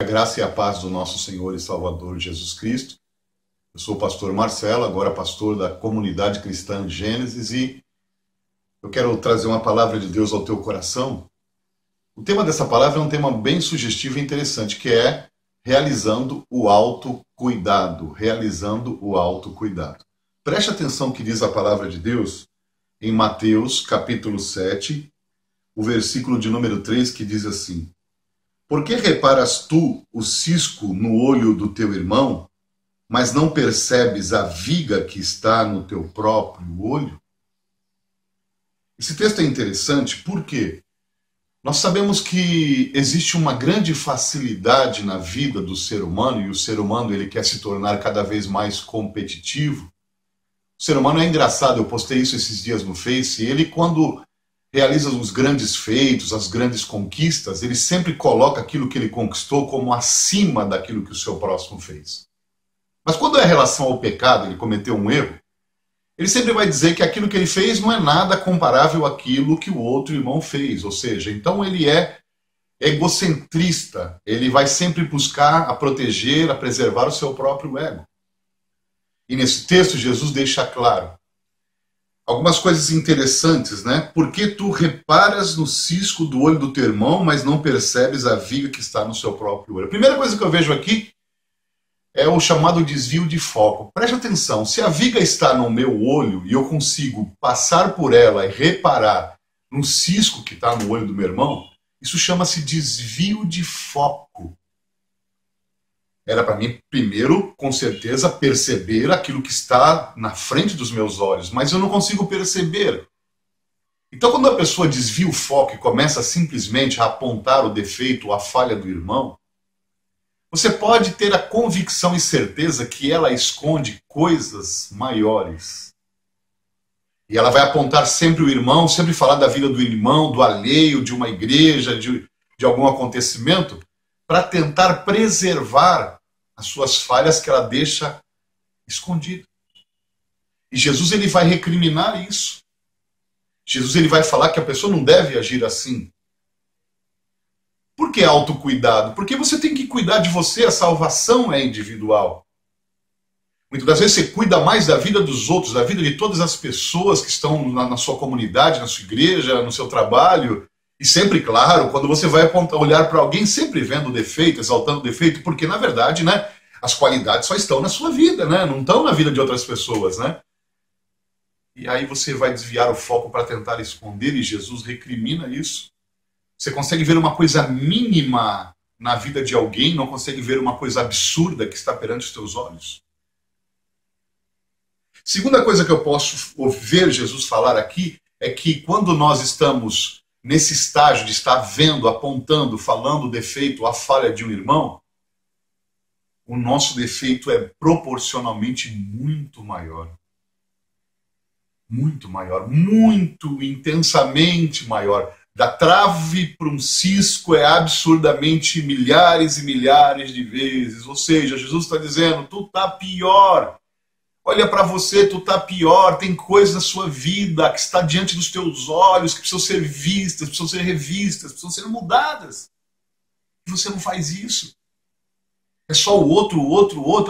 A graça e a paz do nosso Senhor e Salvador Jesus Cristo. Eu sou o pastor Marcelo, agora pastor da Comunidade Cristã Gênesis, e eu quero trazer uma palavra de Deus ao teu coração. O tema dessa palavra é um tema bem sugestivo e interessante, que é realizando o autocuidado. Realizando o autocuidado. Preste atenção que diz a palavra de Deus em Mateus, capítulo 7, o versículo de número 3, que diz assim: Por que reparas tu o cisco no olho do teu irmão, mas não percebes a viga que está no teu próprio olho? Esse texto é interessante porque nós sabemos que existe uma grande facilidade na vida do ser humano, e o ser humano ele quer se tornar cada vez mais competitivo. O ser humano é engraçado, eu postei isso esses dias no Face, ele quando realiza os grandes feitos, as grandes conquistas, ele sempre coloca aquilo que ele conquistou como acima daquilo que o seu próximo fez. Mas quando é em relação ao pecado, ele cometeu um erro, ele sempre vai dizer que aquilo que ele fez não é nada comparável àquilo que o outro irmão fez. Ou seja, então ele é egocentrista, ele vai sempre buscar a proteger, a preservar o seu próprio ego. E nesse texto Jesus deixa claro algumas coisas interessantes, né? Por que tu reparas no cisco do olho do teu irmão, mas não percebes a viga que está no seu próprio olho? A primeira coisa que eu vejo aqui é o chamado desvio de foco. Preste atenção, se a viga está no meu olho e eu consigo passar por ela e reparar no cisco que está no olho do meu irmão, isso chama-se desvio de foco. Era para mim, primeiro, com certeza, perceber aquilo que está na frente dos meus olhos, mas eu não consigo perceber. Então, quando a pessoa desvia o foco e começa simplesmente a apontar o defeito ou a falha do irmão, você pode ter a convicção e certeza que ela esconde coisas maiores. E ela vai apontar sempre o irmão, sempre falar da vida do irmão, do alheio, de uma igreja, de algum acontecimento, para tentar preservar as suas falhas que ela deixa escondidas. E Jesus ele vai recriminar isso. Jesus ele vai falar que a pessoa não deve agir assim. Por que autocuidado? Porque você tem que cuidar de você, a salvação é individual. Muitas das vezes você cuida mais da vida dos outros, da vida de todas as pessoas que estão na sua comunidade, na sua igreja, no seu trabalho. E sempre, claro, quando você vai olhar para alguém, sempre vendo o defeito, exaltando o defeito, porque, na verdade, né, as qualidades só estão na sua vida, né, não estão na vida de outras pessoas. Né? E aí você vai desviar o foco para tentar esconder, e Jesus recrimina isso. Você consegue ver uma coisa mínima na vida de alguém, não consegue ver uma coisa absurda que está perante os teus olhos. Segunda coisa que eu posso ouvir Jesus falar aqui é que quando nós estamos nesse estágio de estar vendo, apontando, falando o defeito, a falha de um irmão, o nosso defeito é proporcionalmente muito maior. Muito maior, muito intensamente maior. Da trave para um cisco é absurdamente milhares e milhares de vezes. Ou seja, Jesus está dizendo, tu tá pior. Olha para você, tu tá pior, tem coisas na sua vida que está diante dos teus olhos, que precisam ser vistas, precisam ser revistas, precisam ser mudadas. E você não faz isso. É só o outro.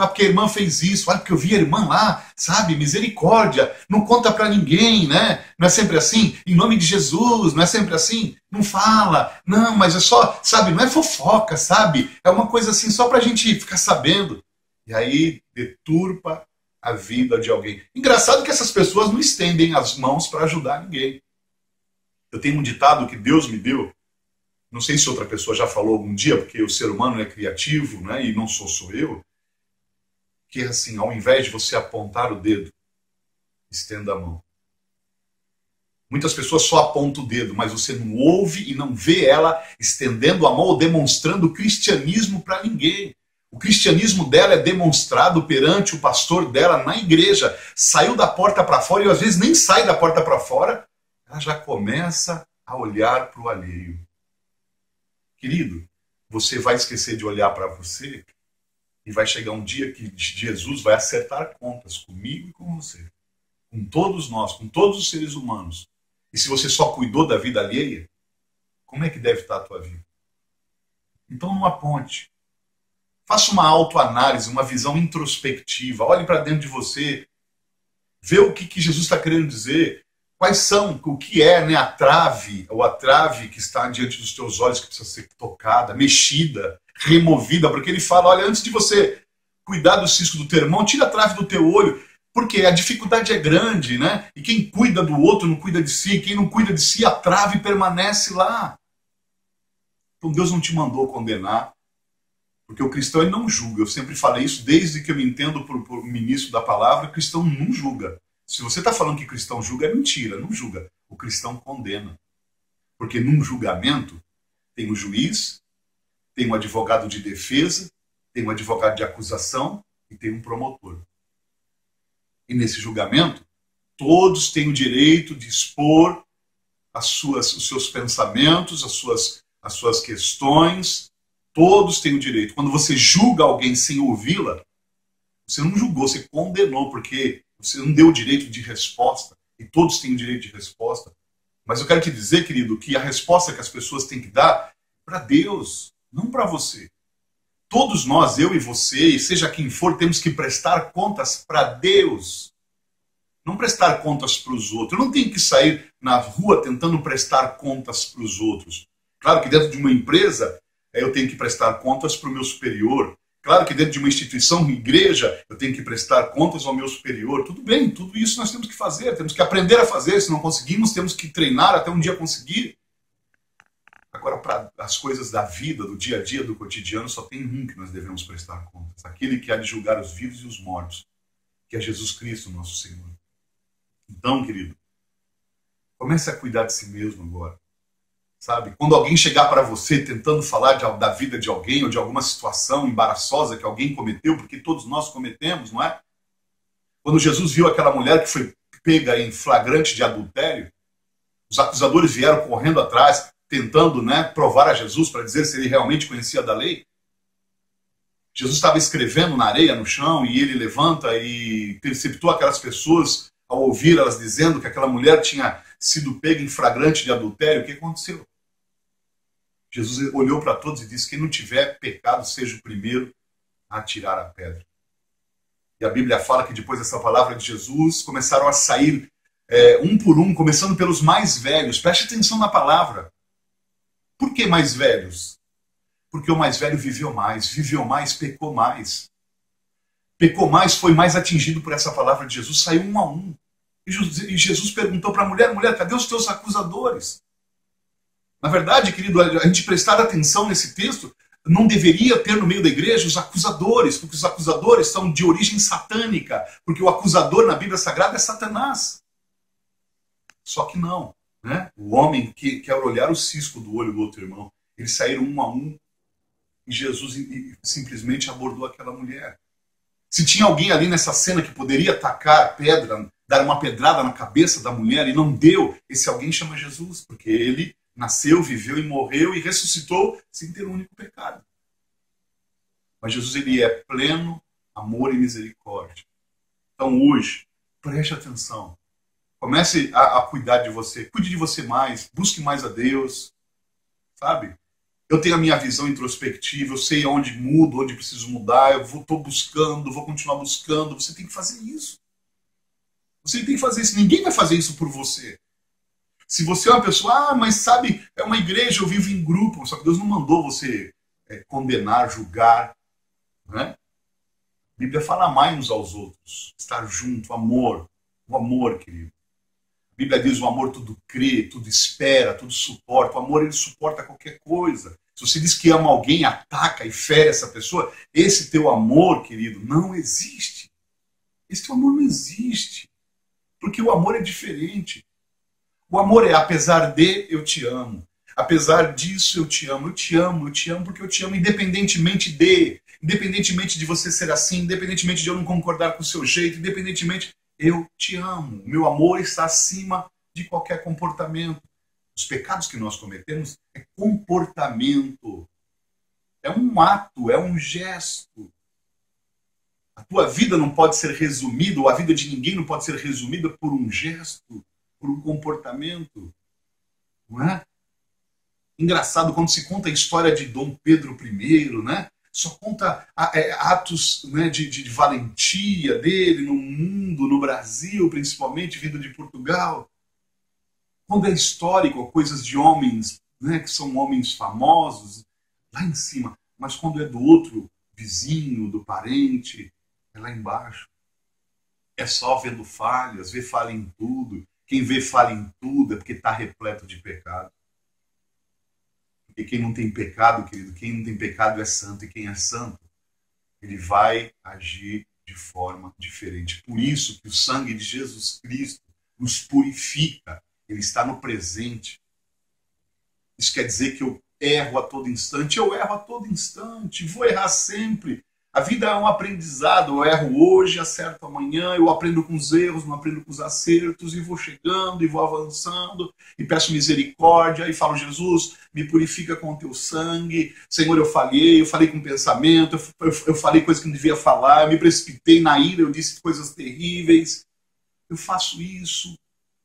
Ah, porque a irmã fez isso, ah, porque eu vi a irmã lá, sabe? Misericórdia, não conta para ninguém, né? Não é sempre assim? Em nome de Jesus, não é sempre assim? Não fala, não, mas é só, sabe? Não é fofoca, sabe? É uma coisa assim, só pra gente ficar sabendo. E aí deturpa a vida de alguém. Engraçado que essas pessoas não estendem as mãos para ajudar ninguém. Eu tenho um ditado que Deus me deu, não sei se outra pessoa já falou algum dia, porque o ser humano é criativo, né, e não sou eu, que é assim, ao invés de você apontar o dedo, estenda a mão. Muitas pessoas só apontam o dedo, mas você não ouve e não vê ela estendendo a mão ou demonstrando o cristianismo para ninguém. O cristianismo dela é demonstrado perante o pastor dela na igreja. Saiu da porta para fora e às vezes nem sai da porta para fora, ela já começa a olhar para o alheio. Querido, você vai esquecer de olhar para você e vai chegar um dia que Jesus vai acertar contas comigo e com você. Com todos nós, com todos os seres humanos. E se você só cuidou da vida alheia, como é que deve estar a tua vida? Então não aponte. Faça uma autoanálise, uma visão introspectiva. Olhe para dentro de você. Vê o que Jesus está querendo dizer. Quais são, o que é, né, a trave, ou a trave que está diante dos teus olhos, que precisa ser tocada, mexida, removida. Porque ele fala, olha, antes de você cuidar do cisco do teu irmão, tira a trave do teu olho. Porque a dificuldade é grande, né? E quem cuida do outro não cuida de si. Quem não cuida de si, a trave permanece lá. Então Deus não te mandou condenar. Porque o cristão ele não julga. Eu sempre falei isso desde que eu me entendo por ministro da palavra. O cristão não julga. Se você está falando que cristão julga, é mentira. Não julga. O cristão condena. Porque num julgamento tem o juiz, tem um advogado de defesa, tem um advogado de acusação e tem um promotor. E nesse julgamento, todos têm o direito de expor os seus pensamentos, as suas questões. Todos têm o direito. Quando você julga alguém sem ouvi-la, você não julgou, você condenou, porque você não deu o direito de resposta. E todos têm o direito de resposta. Mas eu quero te dizer, querido, que a resposta que as pessoas têm que dar é para Deus, não para você. Todos nós, eu e você, e seja quem for, temos que prestar contas para Deus. Não prestar contas para os outros. Eu não tenho que sair na rua tentando prestar contas para os outros. Claro que dentro de uma empresa, eu tenho que prestar contas para o meu superior. Claro que dentro de uma instituição, igreja, eu tenho que prestar contas ao meu superior. Tudo bem, tudo isso nós temos que fazer. Temos que aprender a fazer. Se não conseguimos, temos que treinar até um dia conseguir. Agora, para as coisas da vida, do dia a dia, do cotidiano, só tem um que nós devemos prestar contas. Aquele que há de julgar os vivos e os mortos, que é Jesus Cristo, nosso Senhor. Então, querido, comece a cuidar de si mesmo agora. Sabe? Quando alguém chegar para você tentando falar da vida de alguém ou de alguma situação embaraçosa que alguém cometeu, porque todos nós cometemos, não é? Quando Jesus viu aquela mulher que foi pega em flagrante de adultério, os acusadores vieram correndo atrás, tentando, né, provar a Jesus para dizer se ele realmente conhecia da lei. Jesus estava escrevendo na areia, no chão, e ele levanta e interceptou aquelas pessoas ao ouvir elas dizendo que aquela mulher tinha sido pega em flagrante de adultério. O que aconteceu? Jesus olhou para todos e disse: quem não tiver pecado, seja o primeiro a atirar a pedra. E a Bíblia fala que depois dessa palavra de Jesus, começaram a sair um por um, começando pelos mais velhos. Preste atenção na palavra. Por que mais velhos? Porque o mais velho viveu mais, pecou mais. Pecou mais, foi mais atingido por essa palavra de Jesus, saiu um a um. E Jesus perguntou para a mulher: mulher, cadê os teus acusadores? Na verdade, querido, a gente prestar atenção nesse texto, não deveria ter no meio da igreja os acusadores, porque os acusadores são de origem satânica, porque o acusador na Bíblia Sagrada é Satanás. Só que não, né? O homem que quer olhar o cisco do olho do outro irmão, eles saíram um a um e Jesus simplesmente abordou aquela mulher. Se tinha alguém ali nessa cena que poderia atacar pedra, dar uma pedrada na cabeça da mulher e não deu, esse alguém chama Jesus, porque ele nasceu, viveu e morreu e ressuscitou sem ter um único pecado. Mas Jesus, ele é pleno amor e misericórdia. Então hoje, preste atenção. Comece a cuidar de você. Cuide de você mais. Busque mais a Deus. Sabe? Eu tenho a minha visão introspectiva. Eu sei onde mudo, onde preciso mudar. Eu estou buscando, vou continuar buscando. Você tem que fazer isso. Você tem que fazer isso. Ninguém vai fazer isso por você. Se você é uma pessoa, mas sabe, é uma igreja, eu vivo em grupo. Só que Deus não mandou você condenar, julgar. Né? A Bíblia fala amar uns aos outros. Estar junto, amor. O amor, querido. A Bíblia diz: o amor tudo crê, tudo espera, tudo suporta. O amor, ele suporta qualquer coisa. Se você diz que ama alguém, ataca e fere essa pessoa, esse teu amor, querido, não existe. Esse teu amor não existe. Porque o amor é diferente. O amor é: apesar de, eu te amo. Apesar disso, eu te amo. Eu te amo porque eu te amo independentemente de você ser assim, independentemente de eu não concordar com o seu jeito, independentemente... Eu te amo. Meu amor está acima de qualquer comportamento. Os pecados que nós cometemos é comportamento. É um ato, é um gesto. A tua vida não pode ser resumida, ou a vida de ninguém não pode ser resumida por um gesto, por um comportamento. Não é? Engraçado, quando se conta a história de Dom Pedro I, né? só conta atos, né, de valentia dele no mundo, no Brasil, principalmente, vindo de Portugal. Quando é histórico, coisas de homens, né, que são homens famosos, lá em cima. Mas quando é do outro vizinho, do parente, é lá embaixo. É só vendo falhas, vê falha em tudo. Quem vê falha em tudo é porque está repleto de pecado. Porque quem não tem pecado, querido, quem não tem pecado é santo. E quem é santo, ele vai agir de forma diferente. Por isso que o sangue de Jesus Cristo nos purifica. Ele está no presente. Isso quer dizer que eu erro a todo instante. Eu erro a todo instante. Vou errar sempre. A vida é um aprendizado. Eu erro hoje, acerto amanhã. Eu aprendo com os erros, não aprendo com os acertos. E vou chegando e vou avançando. E peço misericórdia. E falo, Jesus, me purifica com o teu sangue. Senhor, eu falei com pensamento. Eu falei coisas que não devia falar. Eu me precipitei na ira. Eu disse coisas terríveis. Eu faço isso.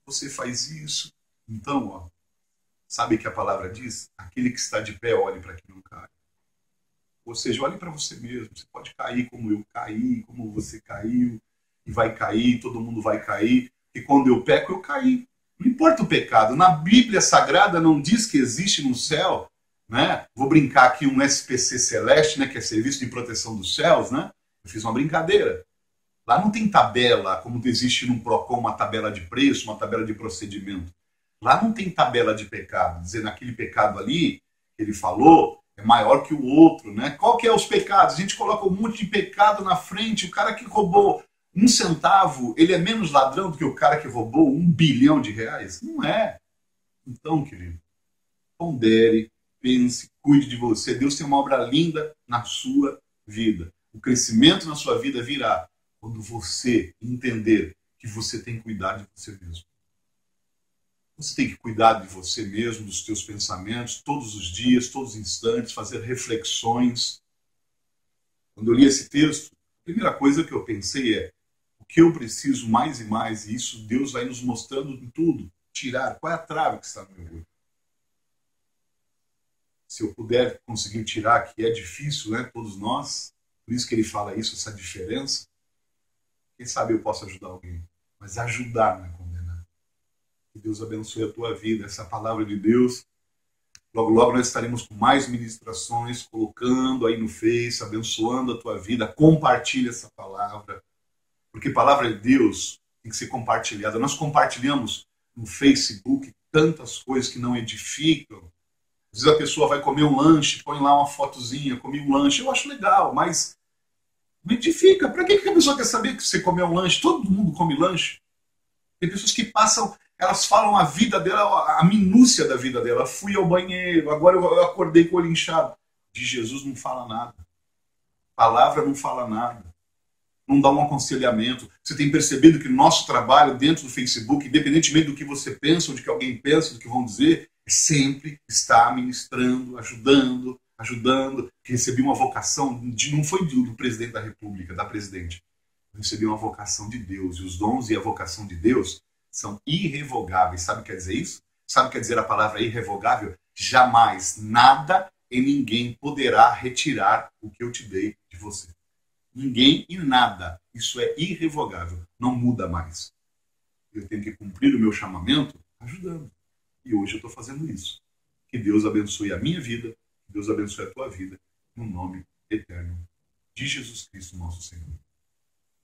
Você faz isso. Então, ó, sabe o que a palavra diz? Aquele que está de pé, olhe para que não cai. Ou seja, olhe para você mesmo. Você pode cair como eu caí, como você caiu, e vai cair, todo mundo vai cair. E quando eu peco, eu caí. Não importa o pecado. Na Bíblia Sagrada não diz que existe no céu, né? Vou brincar aqui um SPC Celeste, né? Que é Serviço de Proteção dos Céus, né? Eu fiz uma brincadeira. Lá não tem tabela, como existe no PROCON, uma tabela de preço, uma tabela de procedimento. Lá não tem tabela de pecado, dizendo aquele pecado ali, que ele falou, é maior que o outro, né? Qual que é os pecados? A gente coloca um monte de pecado na frente. O cara que roubou 1 centavo, ele é menos ladrão do que o cara que roubou 1 bilhão de reais? Não é. Então, querido, pondere, pense, cuide de você. Deus tem uma obra linda na sua vida. O crescimento na sua vida virá quando você entender que você tem que cuidar de você mesmo. Você tem que cuidar de você mesmo, dos teus pensamentos, todos os dias, todos os instantes, fazer reflexões. Quando eu li esse texto, a primeira coisa que eu pensei é o que eu preciso mais e mais, e isso Deus vai nos mostrando em tudo. Tirar, qual é a trave que está no meu olho? Se eu puder conseguir tirar, que é difícil, né? Todos nós, por isso que ele fala isso, essa diferença. Quem sabe eu posso ajudar alguém, mas ajudar não é condenar. Que Deus abençoe a tua vida, essa palavra de Deus. Logo, logo nós estaremos com mais ministrações, colocando aí no Face, abençoando a tua vida. Compartilha essa palavra, porque a palavra de Deus tem que ser compartilhada. Nós compartilhamos no Facebook tantas coisas que não edificam. Às vezes a pessoa vai comer um lanche, põe lá uma fotozinha, comi um lanche. Eu acho legal, mas não edifica. Para que a pessoa quer saber que você comeu um lanche? Todo mundo come lanche. Tem pessoas que passam, elas falam a vida dela, a minúcia da vida dela. Fui ao banheiro, agora eu acordei com o olho inchado. De Jesus não fala nada. Palavra não fala nada. Não dá um aconselhamento. Você tem percebido que o nosso trabalho dentro do Facebook, independentemente do que você pensa, ou de que alguém pensa, do que vão dizer, sempre está ministrando, ajudando. Recebi uma vocação, não foi do presidente da República, da presidente. Eu recebi uma vocação de Deus. E os dons e a vocação de Deus são irrevogáveis. Sabe o que quer dizer isso? Sabe o que quer dizer a palavra irrevogável? Jamais, nada e ninguém poderá retirar o que eu te dei de você. Ninguém e nada. Isso é irrevogável. Não muda mais. Eu tenho que cumprir o meu chamamento ajudando. E hoje eu estou fazendo isso. Que Deus abençoe a minha vida. Que Deus abençoe a tua vida. No nome eterno de Jesus Cristo, nosso Senhor.